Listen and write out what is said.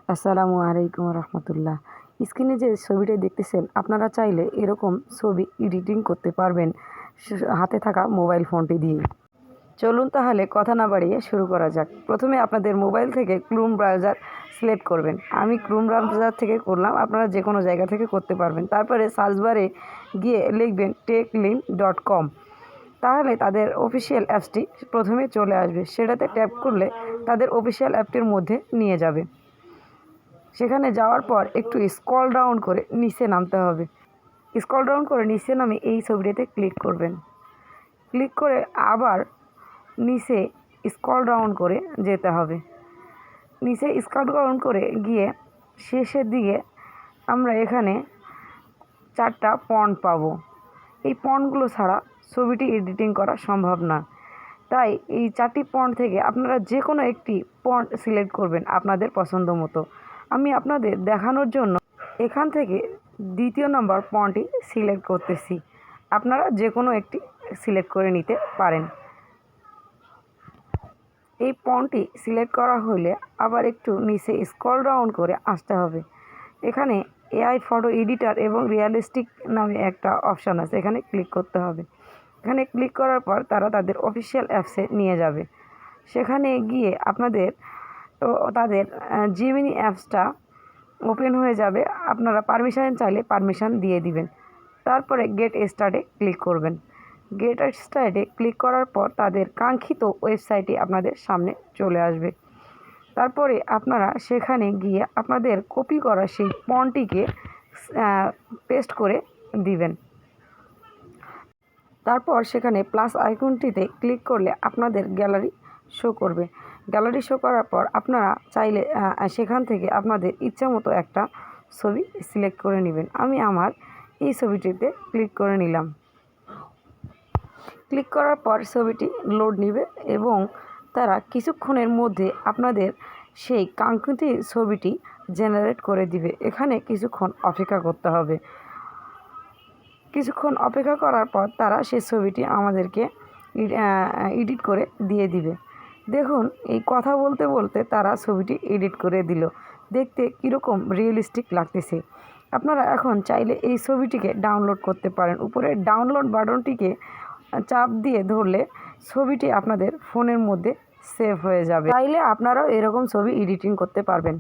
আসসালামু আলাইকুম রহমতুল্লাহ। স্ক্রিনে যে ছবিটা দেখতেছেন, আপনারা চাইলে এরকম ছবি এডিটিং করতে পারবেন হাতে থাকা মোবাইল ফোনটি দিয়ে। চলুন তাহলে কথা না বাড়িয়ে শুরু করা যাক। প্রথমে আপনাদের মোবাইল থেকে ক্রোম ব্রাউজার সিলেক্ট করবেন। আমি ক্রোম ব্রাউজার থেকে করলাম, আপনারা যে কোনো জায়গা থেকে করতে পারবেন। তারপরে সার্চ বারে গিয়ে লিখবেন techlink.com। তাহলে তাদের অফিসিয়াল অ্যাপসটি প্রথমে চলে আসবে। সেটাতে ট্যাপ করলে তাদের অফিসিয়াল অ্যাপটির মধ্যে নিয়ে যাবে। সেখানে যাওয়ার পর একটু স্ক্রল ডাউন করে নিচে নামতে হবে। স্ক্রল ডাউন করে নিচে নামে এই ছবিটিতে ক্লিক করবেন। ক্লিক করে আবার নিচে স্ক্রল ডাউন করে যেতে হবে। নিচে স্ক্রল ডাউন করে গিয়ে শেষের দিকে আমরা এখানে 4টা ফন্ট পাবো। এই ফন্টগুলো ছাড়া ছবিটি এডিটিং করা সম্ভব না। তাই এই 4টি ফন্ট থেকে আপনারা যে কোনো একটি ফন্ট সিলেক্ট করবেন আপনাদের পছন্দ মতো। আমি আপনাদের দেখানোর জন্য এখান থেকে 2য় নম্বর ফন্টটি সিলেক্ট করতেছি। আপনারা যে কোনো একটি সিলেক্ট করে নিতে পারেন। এই ফন্টটি সিলেক্ট করা হলে আবার একটু নিচে স্ক্রল ডাউন করে আসতে হবে। এখানে এআই ফটো এডিটর এবং রিয়ালিস্টিক নামে একটা অপশান আছে, এখানে ক্লিক করতে হবে। এখানে ক্লিক করার পর তারা তাদের অফিসিয়াল অ্যাপসে নিয়ে যাবে। সেখানে গিয়ে আপনাদের তাদের জিমিনি অ্যাপসটা ওপেন হয়ে যাবে। আপনারা পারমিশন চাইলে পারমিশন দিয়ে দিবেন। তারপরে গেট স্টার্টে ক্লিক করবেন। গেট স্টার্টে ক্লিক করার পর তাদের কাঙ্ক্ষিত ওয়েবসাইটে আপনাদের সামনে চলে আসবে। তারপরে আপনারা সেখানে গিয়ে আপনাদের কপি করা সেই ফন্টটিকে পেস্ট করে দিবেন। তারপর সেখানে প্লাস আইকনটিতে ক্লিক করলে আপনাদের গ্যালারি শো করবে। গ্যালারি শো করার পর আপনারা চাইলে সেখান থেকে আপনাদের ইচ্ছা মতো একটা ছবি সিলেক্ট করে নেবেন। আমি আমার এই ছবিটিতে ক্লিক করে নিলাম। ক্লিক করার পর ছবিটি লোড নেবে এবং তারা কিছুক্ষণের মধ্যে আপনাদের সেই কাঙ্ক্ষিত ছবিটি জেনারেট করে দিবে। এখানে কিছুক্ষণ অপেক্ষা করতে হবে। কিছুক্ষণ অপেক্ষা করার পর তারা সেই ছবিটি আমাদেরকে এডিট করে দিয়ে দিবে। দেখুন, এই কথা বলতে বলতে তারা ছবিটি এডিট করে দিল। দেখতে কীরকম রিয়েলিস্টিক লাগতেছে। আপনারা এখন চাইলে এই ছবিটিকে ডাউনলোড করতে পারেন। উপরে ডাউনলোড বাটনটিকে চাপ দিয়ে ধরলে ছবিটি আপনাদের ফোনের মধ্যে সেভ হয়ে যাবে। চাইলে আপনারাও এরকম ছবি এডিটিং করতে পারবেন।